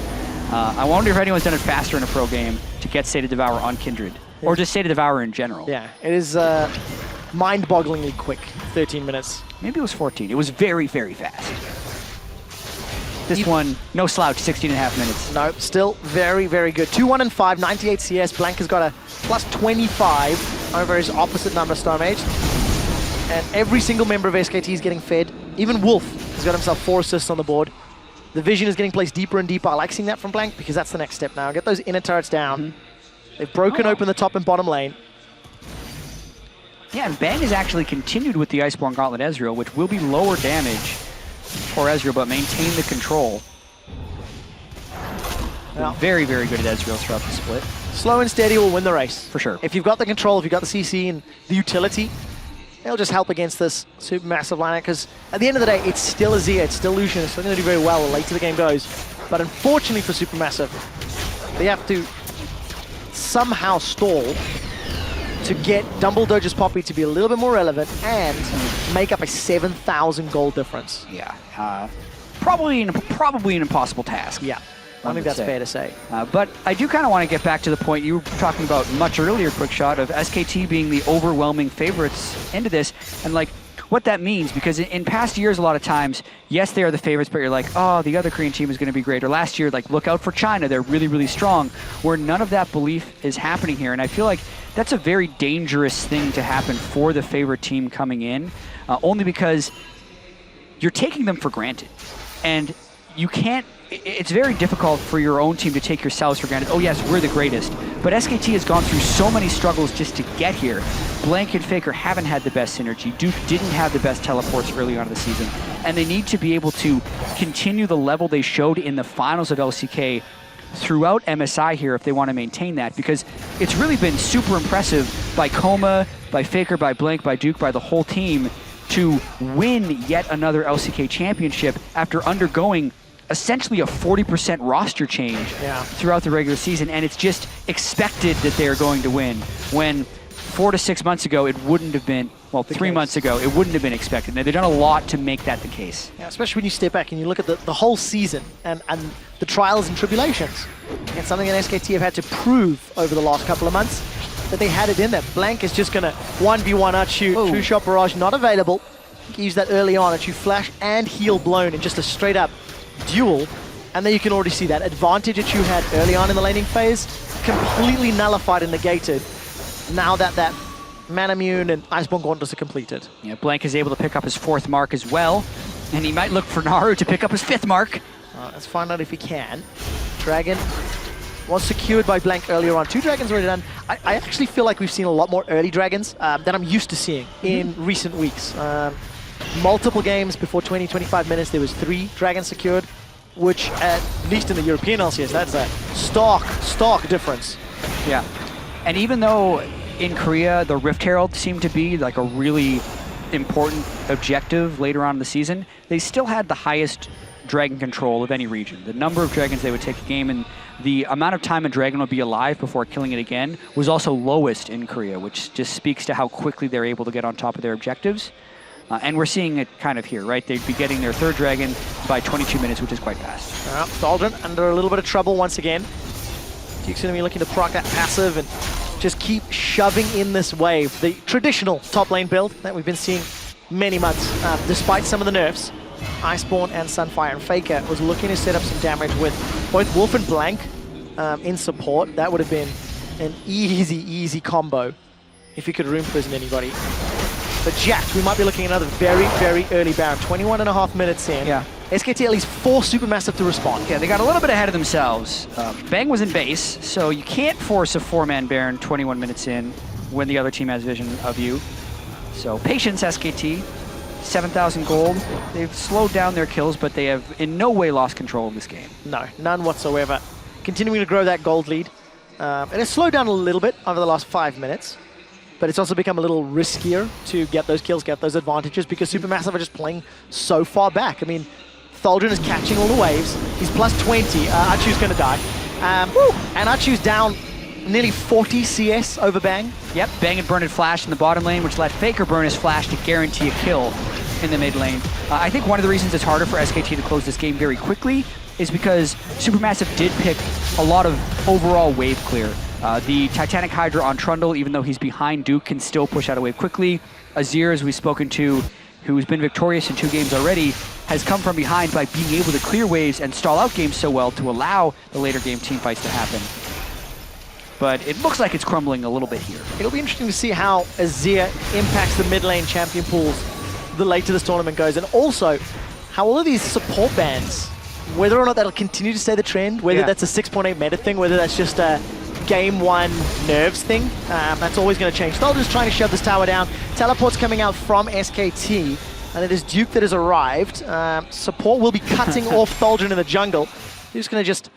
I wonder if anyone's done it faster in a pro game to get Sated Devour on Kindred, or just Sated Devour in general. Yeah, it is mind-bogglingly quick, 13 minutes. Maybe it was 14. It was very, very fast. This one, no slouch, 16 and a half minutes. No, still very, very good. 2-1 and 5, 98 CS. Blank has got a plus 25 over his opposite number, Starmage. And every single member of SKT is getting fed. Even Wolf has got himself 4 assists on the board. The vision is getting placed deeper and deeper. I like seeing that from Blank because that's the next step now. Get those inner turrets down. They've broken open the top and bottom lane. Yeah, and Bang has actually continued with the Iceborne Gauntlet Ezreal, which will be lower damage for Ezreal, but maintain the control. Yeah. Very, very good at Ezreal throughout the split. Slow and steady will win the race. For sure. If you've got the control, if you've got the CC and the utility, it'll just help against this Supermassive lineup, because at the end of the day, it's still Azir, it's still Lucian, it's still going to do very well the later the game goes. But unfortunately for Supermassive, they have to somehow stall to get Dumbledoge's Poppy to be a little bit more relevant and make up a 7,000 gold difference. Yeah, probably an impossible task. Yeah, I think that's fair to say. But I do kind of want to get back to the point you were talking about much earlier, Quick Shot, of SKT being the overwhelming favorites into this, and like what that means, because in past years, a lot of times, yes, they are the favorites, but you're like, oh, the other Korean team is going to be great. Or last year, like, look out for China, they're really, really strong, where none of that belief is happening here. And I feel like that's a very dangerous thing to happen for the favorite team coming in, only because you're taking them for granted. And you can't, it's very difficult for your own team to take yourselves for granted. Oh yes, we're the greatest. But SKT has gone through so many struggles just to get here. Blank and Faker haven't had the best synergy. Duke didn't have the best teleports early on in the season. And they need to be able to continue the level they showed in the finals of LCK throughout MSI here if they want to maintain that, because it's really been super impressive by Coma, by Faker, by Blank, by Duke, by the whole team to win yet another LCK championship after undergoing essentially a 40% roster change throughout the regular season, and it's just expected that they're going to win, when 4 to 6 months ago it wouldn't have been, well, 3 months ago it wouldn't have been expected. Now, they've done a lot to make that the case. Yeah, especially when you step back and you look at the whole season and the trials and tribulations. It's something that SKT have had to prove over the last couple of months, that they had it in them. Blank is just going to 1v1 outshoot. True Shot Barrage not available. He used that early on, and you flash and heal blown in just a straight up duel, and then you can already see that advantage that you had early on in the laning phase completely nullified and negated now that that Manamune and Iceborne Gauntlets are completed. Yeah, Blank is able to pick up his 4th mark as well, and he might look for Naru to pick up his 5th mark. Let's find out if he can. Dragon was secured by Blank earlier on. 2 dragons already done. I actually feel like we've seen a lot more early dragons than I'm used to seeing in recent weeks. Multiple games before 20-25 minutes, there was 3 dragons secured, which at least in the European LCS, that's a stark difference. Yeah, and even though in Korea the Rift Herald seemed to be like a really important objective later on in the season, they still had the highest dragon control of any region. The number of dragons they would take a game and the amount of time a dragon would be alive before killing it again was also lowest in Korea, which just speaks to how quickly they're able to get on top of their objectives. And we're seeing it kind of here, right? They'd be getting their third dragon by 22 minutes, which is quite fast. Thaldron under a little bit of trouble once again. Duke's going to be looking to proc that passive and just keep shoving in this wave. The traditional top lane build that we've been seeing many months, despite some of the nerfs. Iceborne and Sunfire, and Faker was looking to set up some damage with both Wolf and Blank in support. That would have been an easy combo if you could room prison anybody. But Jax, we might be looking at another very early Baron. 21.5 minutes in. Yeah. SKT at least 4 Supermassive to respond. Yeah, they got a little bit ahead of themselves. Bang was in base, so you can't force a 4-man Baron 21 minutes in when the other team has vision of you. So patience, SKT. 7,000 gold. They've slowed down their kills, but they have in no way lost control of this game. No, none whatsoever. Continuing to grow that gold lead. It has slowed down a little bit over the last 5 minutes, but it's also become a little riskier to get those kills, get those advantages, because Supermassive are just playing so far back. I mean, Thaldron is catching all the waves. He's plus 20. Achu's going to die. And Achu's down nearly 40 CS over Bang. Yep, Bang had burned his flash in the bottom lane, which let Faker burn his flash to guarantee a kill in the mid lane. I think one of the reasons it's harder for SKT to close this game very quickly is because Supermassive did pick a lot of overall wave clear. The Titanic Hydra on Trundle, even though he's behind Duke, can still push out a wave quickly. Azir, as we've spoken to, who's been victorious in 2 games already, has come from behind by being able to clear waves and stall out games so well to allow the later game team fights to happen. But it looks like it's crumbling a little bit here. It'll be interesting to see how Azir impacts the mid lane champion pools the later this tournament goes, and also how all of these support bans, whether or not that'll continue to stay the trend, whether that's a 6.8 meta thing, whether that's just a game 1 nerves thing, that's always going to change. Thaldron's trying to shove this tower down. Teleport's coming out from SKT, and it is Duke that has arrived. Support will be cutting off Thaldron in the jungle. Duke's going to just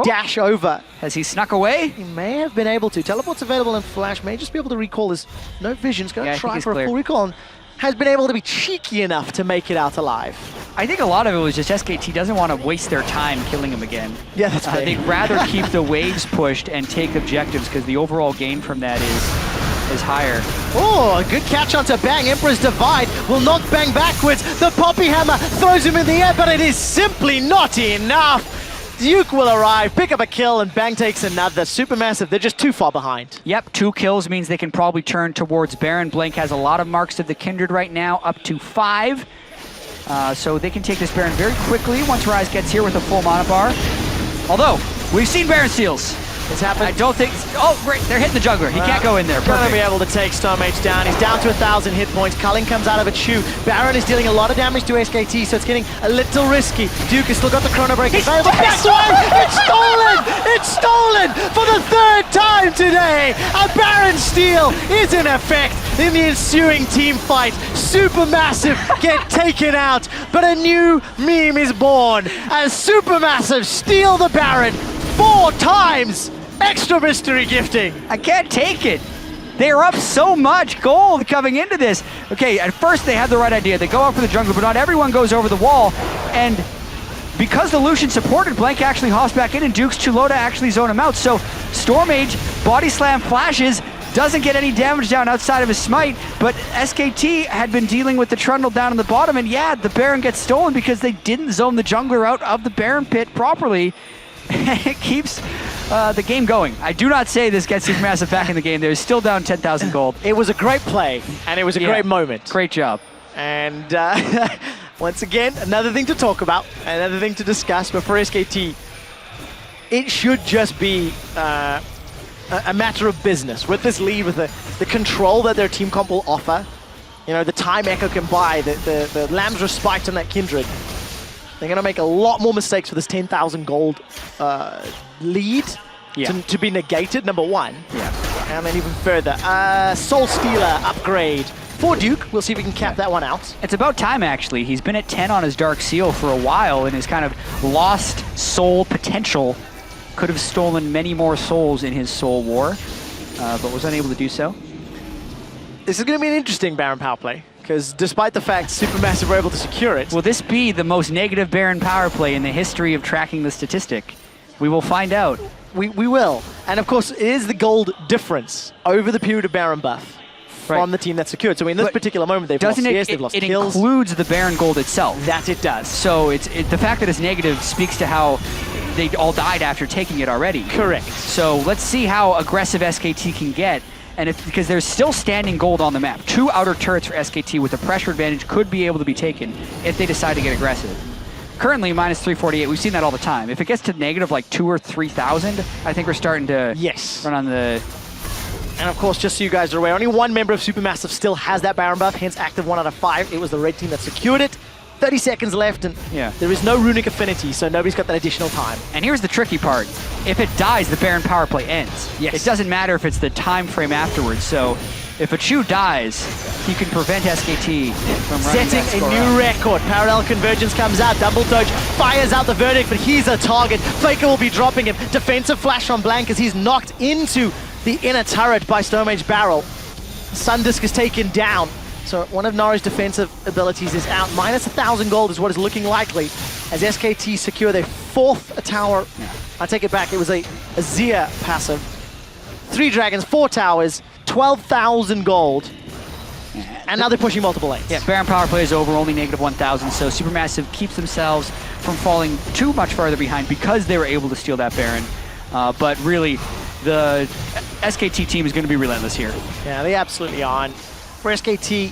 dash over. Has he snuck away? He may have been able to. Teleport's available in Flash, may just be able to recall his no vision's going to try for a full recall, and has been able to be cheeky enough to make it out alive. I think a lot of it was just SKT doesn't want to waste their time killing him again. Yeah, that's fair. They'd rather keep the waves pushed and take objectives because the overall gain from that is higher. Oh, a good catch onto Bang. Emperor's Divide will knock Bang backwards. The Poppy Hammer throws him in the air, but it is simply not enough. Duke will arrive, pick up a kill, and Bang takes another. Supermassive, they're just too far behind. Yep, 2 kills means they can probably turn towards Baron. Blank has a lot of marks of the Kindred right now, up to 5. So they can take this Baron very quickly once Ryze gets here with a full mana bar. Although, we've seen Baron steals. It's happened. I don't think... Oh, great, they're hitting the jungler. He can't go in there. Gonna be able to take Stormage down. He's down to 1,000 hit points. Culling comes out of a chew. Baron is dealing a lot of damage to SKT, so it's getting a little risky. Duke has still got the Chrono Break. It's stolen! It's stolen! It's stolen for the 3rd time today! A Baron steal is in effect in the ensuing team fight. Supermassive get taken out, but a new meme is born as Supermassive steal the Baron 4 times! Extra mystery gifting! I can't take it. They are up so much gold coming into this. Okay, at first they had the right idea. They go out for the jungle, but not everyone goes over the wall. And because the Lucian supported, Blank actually hops back in, and Duke's too low to actually zone him out. So Stormage, body slam flashes, doesn't get any damage down outside of his smite, but SKT had been dealing with the Trundle down in the bottom, and yeah, the Baron gets stolen because they didn't zone the jungler out of the Baron pit properly. It keeps the game going. I do not say this gets Supermassive back in the game. They're still down 10,000 gold. It was a great play, and it was a great moment. Great job. And once again, another thing to talk about, another thing to discuss, but for SKT, it should just be a matter of business. With this lead, with the control that their team comp will offer, you know, the time Echo can buy, the Lamb's Respite on that Kindred, they're going to make a lot more mistakes for this 10,000 gold lead to be negated, number 1. Yeah. And then even further. Soul Stealer upgrade for Duke. We'll see if we can cap that one out. It's about time, actually. He's been at 10 on his Dark Seal for a while, and his kind of lost soul potential could have stolen many more souls in his Soul War, but was unable to do so. This is going to be an interesting Baron power play, because despite the fact SuperMassive were able to secure it. Will this be the most negative Baron power play in the history of tracking the statistic? We will find out. We will. And of course, it is the gold difference over the period of Baron buff from the team that secured. So in this particular moment, they've lost CS, they've lost kills. It includes the Baron gold itself. That it does. So the fact that it's negative speaks to how they all died after taking it already. Correct. So let's see how aggressive SKT can get. And because there's still standing gold on the map. 2 outer turrets for SKT with a pressure advantage could be able to be taken if they decide to get aggressive. Currently, minus 348, we've seen that all the time. If it gets to negative like 2,000 or 3,000, I think we're starting to run on the... And of course, just so you guys are aware, only one member of SuperMassive still has that Baron buff, hence active 1 out of 5. It was the red team that secured it. 30 seconds left, and there is no runic affinity, so nobody's got that additional time. And here's the tricky part. If it dies, the Baron power play ends. Yes. It doesn't matter if it's the time frame afterwards, so if a Chu dies, he can prevent SKT from running Setting a new record. Parallel convergence comes out. Double Doge fires out the verdict, but he's a target. Faker will be dropping him. Defensive flash on Blank as he's knocked into the inner turret by Stonehenge Barrel. Sundisk is taken down. So one of Naru's defensive abilities is out. Minus 1,000 gold is what is looking likely as SKT secure their 4th tower. I take it back. It was a Zia passive. 3 dragons, 4 towers, 12,000 gold. And now they're pushing multiple lanes. Yeah, Baron power play is over, only negative 1,000. So SuperMassive keeps themselves from falling too much farther behind because they were able to steal that Baron. But really, the SKT team is going to be relentless here. Yeah, they absolutely are. And for SKT,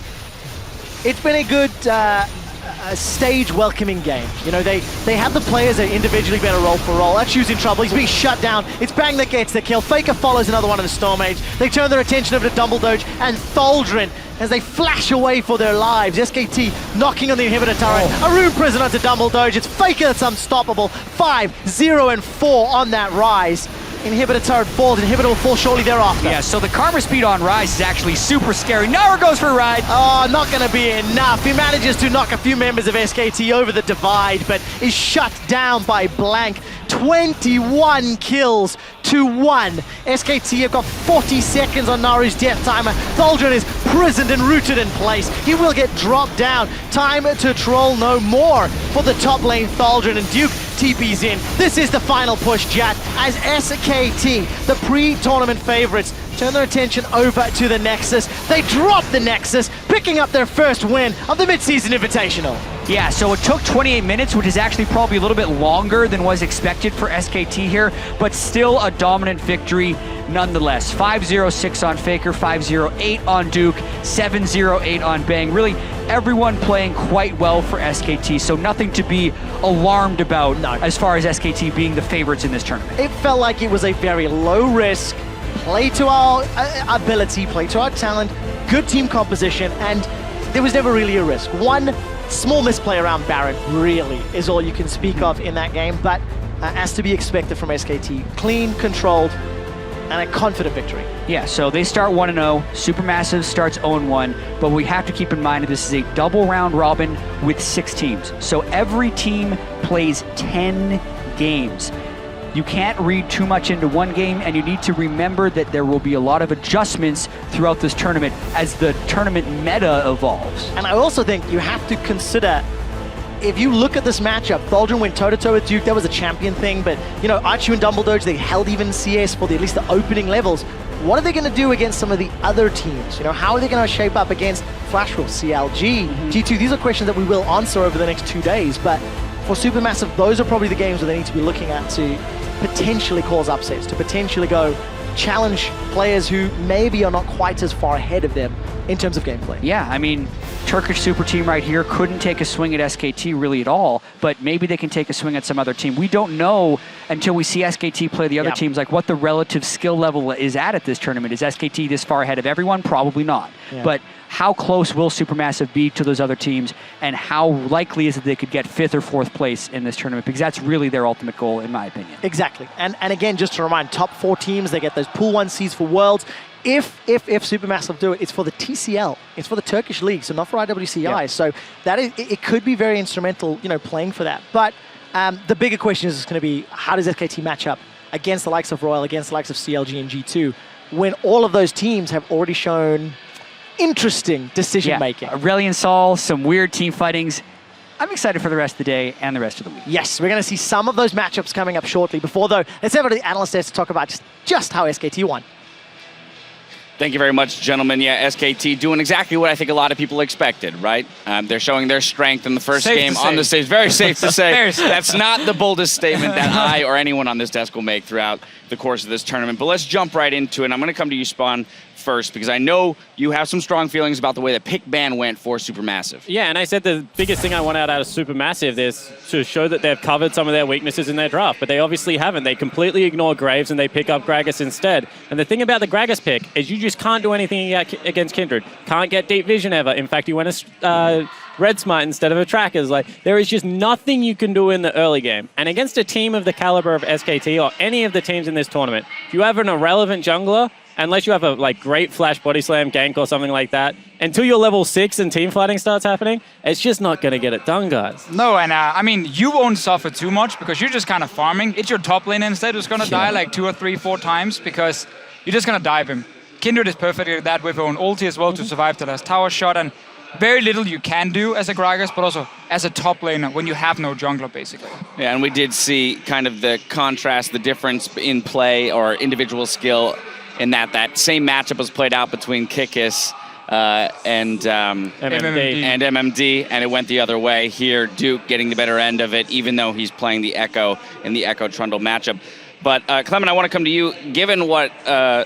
it's been a good stage welcoming game. You know, they have the players that individually better roll for roll. Achu's in trouble. He's being shut down. It's Bang that gets the kill. Faker follows another one of the Storm Age. They turn their attention over to Dumbledoge and Thaldrin as they flash away for their lives. SKT knocking on the inhibitor turret. A rune prison onto Dumbledoge. It's Faker that's unstoppable. 5, 0, and 4 on that rise. Inhibitor turret falls. Inhibitor will fall shortly thereafter. Yeah, so the karma speed on Rise is actually super scary. Naru goes for a ride. Oh, not going to be enough. He manages to knock a few members of SKT over the divide, but is shut down by Blank. 21 kills to 1. SKT have got 40 seconds on Naru's death timer. Thaldrin is prisoned and rooted in place. He will get dropped down. Time to troll no more for the top lane Thaldrin, and Duke TP's in. This is the final push, Jat, as SKT, the pre-tournament favorites, turn their attention over to the Nexus. They drop the Nexus, picking up their first win of the mid-season Invitational. Yeah, so it took 28 minutes, which is actually probably a little bit longer than was expected for SKT here, but still a dominant victory nonetheless. 5-0-6 on Faker, 5-0-8 on Duke, 7-0-8 on Bang. Really, everyone playing quite well for SKT, so nothing to be alarmed about as far as SKT being the favorites in this tournament. It felt like it was a very low-risk, play to our ability, play to our talent, good team composition, and there was never really a risk. One small misplay around Baron really is all you can speak of in that game, but as to be expected from SKT, clean, controlled, and a confident victory. Yeah, so they start 1-0, SuperMassive starts 0-1, but we have to keep in mind that this is a double round robin with 6 teams. So every team plays 10 games. You can't read too much into one game, and you need to remember that there will be a lot of adjustments throughout this tournament as the tournament meta evolves. And I also think you have to consider, if you look at this matchup, Thaldrin went toe-to-toe with Duke. That was a champion thing, but you know, Achu and Dumbledoge, they held even CS for at least the opening levels. What are they going to do against some of the other teams? You know, how are they going to shape up against Flashwolf, CLG, G2? These are questions that we will answer over the next 2 days, but for SuperMassive, those are probably the games where they need to be looking at to potentially cause upsets, to potentially go challenge players who maybe are not quite as far ahead of them in terms of gameplay. Yeah, I mean, Turkish super team right here couldn't take a swing at SKT really at all, but maybe they can take a swing at some other team. We don't know until we see SKT play the other teams, like what the relative skill level is at this tournament. Is SKT this far ahead of everyone? Probably not. But how close will SuperMassive be to those other teams, and how likely is it they could get 5th or 4th place in this tournament? Because that's really their ultimate goal, in my opinion. Exactly. And again, just to remind, top 4 teams, they get those pool 1 seeds for Worlds. If SuperMassive do it, it's for the TCL. It's for the Turkish league, so not for IWCI. So that is, it could be very instrumental, you know, playing for that. But the bigger question is going to be, how does SKT match up against the likes of Royal, against the likes of CLG and G2, when all of those teams have already shown interesting decision making. Aurelion Sol, some weird team fightings. I'm excited for the rest of the day and the rest of the week. Yes, we're going to see some of those matchups coming up shortly. Before, though, let's have the analyst there to talk about just how SKT won. Thank you very much, gentlemen. Yeah, SKT doing exactly what I think a lot of people expected, right? They're showing their strength in the first game on the stage. Very safe to say. That's not the boldest statement that I or anyone on this desk will make throughout the course of this tournament. But let's jump right into it. I'm going to come to you, Spawn, first, because I know you have some strong feelings about the way the pick ban went for SuperMassive. Yeah, and I said the biggest thing I want out of SuperMassive is to show that they've covered some of their weaknesses in their draft, but they obviously haven't. They completely ignore Graves and they pick up Gragas instead. And the thing about the Gragas pick is you just can't do anything against Kindred. Can't get deep vision ever. In fact, you went a Red Smite instead of a Trackers. Like, there is just nothing you can do in the early game. And against a team of the caliber of SKT or any of the teams in this tournament, if you have an irrelevant jungler, unless you have a great flash body slam gank or something like that, until you're level 6 and team fighting starts happening, it's just not going to get it done, guys. No, and I mean, you won't suffer too much because you're just kind of farming. It's your top lane instead who's going to die like 2 or 3, 4 times because you're just going to dive him. Kindred is perfect at that with her own ulti as well to survive the last tower shot, and very little you can do as a Gragas, but also as a top laner when you have no jungler, basically. Yeah, and we did see kind of the contrast, the difference in play or individual skill in that same matchup was played out between Kikis and MMD, and it went the other way. Here, Duke getting the better end of it, even though he's playing the Echo in the Echo Trundle matchup. But Clement, I want to come to you. Given what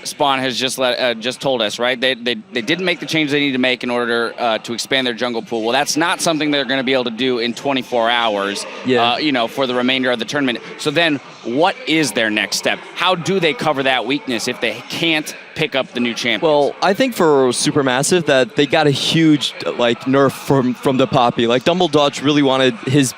Spawn has just told us, right? They didn't make the changes they need to make in order to expand their jungle pool. Well, that's not something they're going to be able to do in 24 hours. Yeah. For the remainder of the tournament. So then, what is their next step? How do they cover that weakness if they can't pick up the new champions? Well, I think for Supermassive that they got a huge nerf from the Poppy. Like Dumble Dodge really wanted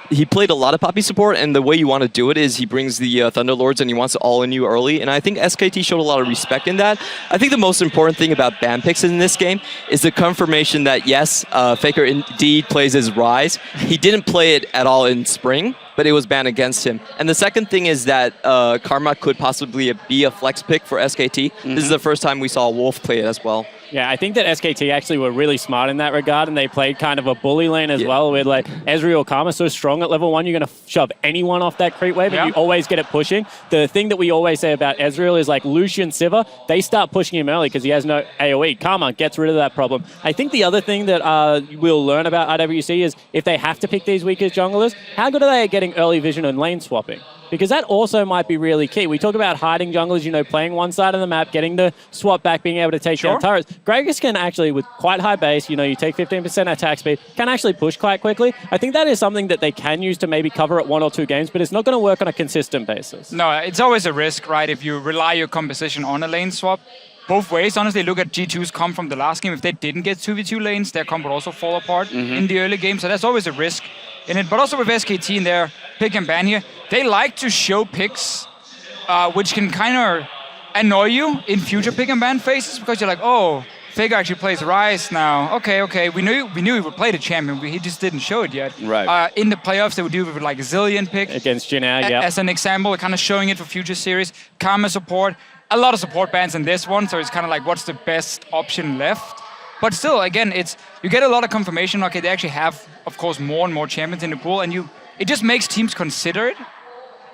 he played a lot of Poppy support, and the way you want to do it is he brings the Thunderlords and he wants to all in you early, and I think SKT showed a lot of respect in that. I think the most important thing about ban picks in this game is the confirmation that yes, Faker indeed plays his Rise. He didn't play it at all in Spring, but it was banned against him. And the second thing is that Karma could possibly be a flex pick for SKT. Mm-hmm. This is the first time we saw Wolf play it as well. Yeah, I think that SKT actually were really smart in that regard, and they played kind of a bully lane as well, with Ezreal Karma so strong at level 1, you're going to shove anyone off that creep wave, and you always get it pushing. The thing that we always say about Ezreal is Lucian Sivir, they start pushing him early because he has no AoE. Karma gets rid of that problem. I think the other thing that we'll learn about RWC is if they have to pick these weakest junglers, how good are they at getting early vision and lane swapping? Because that also might be really key. We talk about hiding junglers, playing one side of the map, getting the swap back, being able to take down turrets. Gragas can actually, with quite high base, you take 15% attack speed, can actually push quite quickly. I think that is something that they can use to maybe cover at 1 or 2 games, but it's not going to work on a consistent basis. No, it's always a risk, right? If you rely your composition on a lane swap. Both ways, honestly, look at G2's comp from the last game. If they didn't get 2v2 lanes, their comp would also fall apart in the early game. So that's always a risk in it. But also with SKT in their pick and ban here, they like to show picks which can kind of annoy you in future pick and ban phases because you're like, oh, Faker actually plays Rise now. Okay. We knew he would play the champion, but he just didn't show it yet. Right. In the playoffs, they would do it with a Zillion pick. Against Jinao, as an example, kind of showing it for future series. Karma support. A lot of support bans in this one, so it's kind of what's the best option left? But still, again, you get a lot of confirmation. Okay, they actually have, of course, more and more champions in the pool, and it just makes teams consider it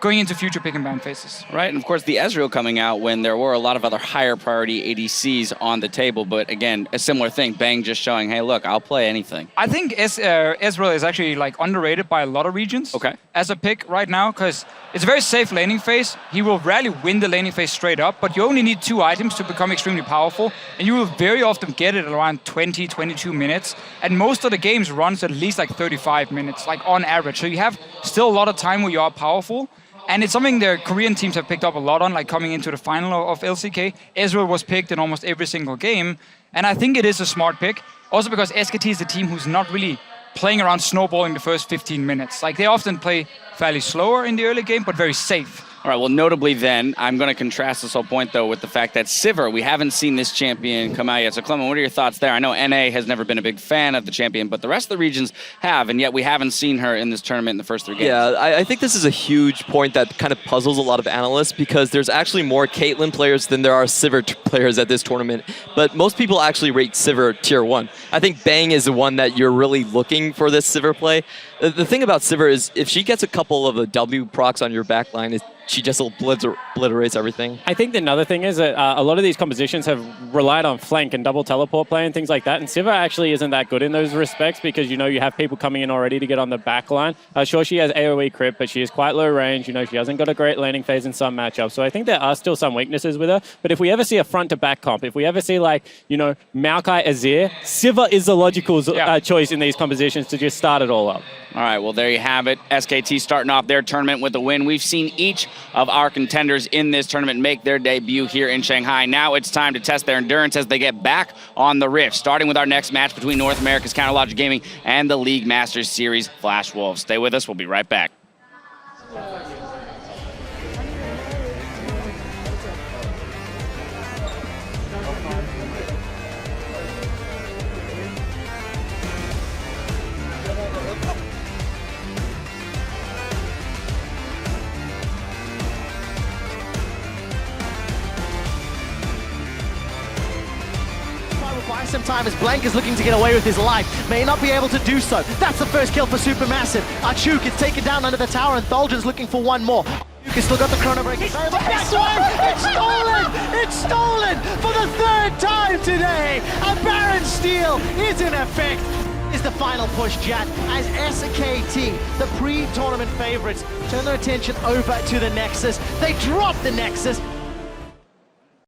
going into future pick and ban phases. Right, and of course the Ezreal coming out when there were a lot of other higher priority ADCs on the table, but again, a similar thing, Bang just showing, hey look, I'll play anything. I think Ezreal is actually underrated by a lot of regions as a pick right now, because it's a very safe laning phase. He will rarely win the laning phase straight up, but you only need 2 items to become extremely powerful, and you will very often get it at around 20, 22 minutes, and most of the games runs at least 35 minutes, on average. So you have still a lot of time where you are powerful. And it's something the Korean teams have picked up a lot on, coming into the final of LCK. Ezreal was picked in almost every single game. And I think it is a smart pick. Also because SKT is the team who's not really playing around snowballing the first 15 minutes. They often play fairly slower in the early game, but very safe. All right, well, notably then, I'm going to contrast this whole point, though, with the fact that Sivir, we haven't seen this champion come out yet. So, Clement, what are your thoughts there? I know NA has never been a big fan of the champion, but the rest of the regions have, and yet we haven't seen her in this tournament in the first 3 games. Yeah, I think this is a huge point that kind of puzzles a lot of analysts because there's actually more Caitlyn players than there are Sivir players at this tournament. But most people actually rate Sivir tier 1. I think Bang is the one that you're really looking for this Sivir play. The thing about Sivir is if she gets a couple of the W procs on your backline, she just obliterates everything. I think another thing is that a lot of these compositions have relied on flank and double teleport play and things like that, and Sivir actually isn't that good in those respects because, you know, you have people coming in already to get on the back line. Sure, she has AoE crit, but she is quite low range. You know, she hasn't got a great laning phase in some matchups, so I think there are still some weaknesses with her, but if we ever see a front-to-back comp, if we ever see, like, you know, Maokai Azir, Sivir is the logical choice in these compositions to just start it all up. All right, well, there you have it. SKT starting off their tournament with a win. We've seen each of our contenders in this tournament make their debut here in Shanghai. Now it's time to test their endurance as they get back on the Rift, starting with our next match between North America's Counterlogic Gaming and the League Masters Series Flash Wolves. Stay with us. We'll be right back. Buy some time as Blank is looking to get away with his life. May not be able to do so. That's the first kill for SuperMassive. Achuk is taken down under the tower and Thuljan's looking for one more. Achuk has still got the Chrono Break. It's stolen! It's stolen for the 3rd time today! A Baron Steal is in effect. Is the final push, Jad, as SKT, the pre-tournament favorites, turn their attention over to the Nexus. They drop the Nexus.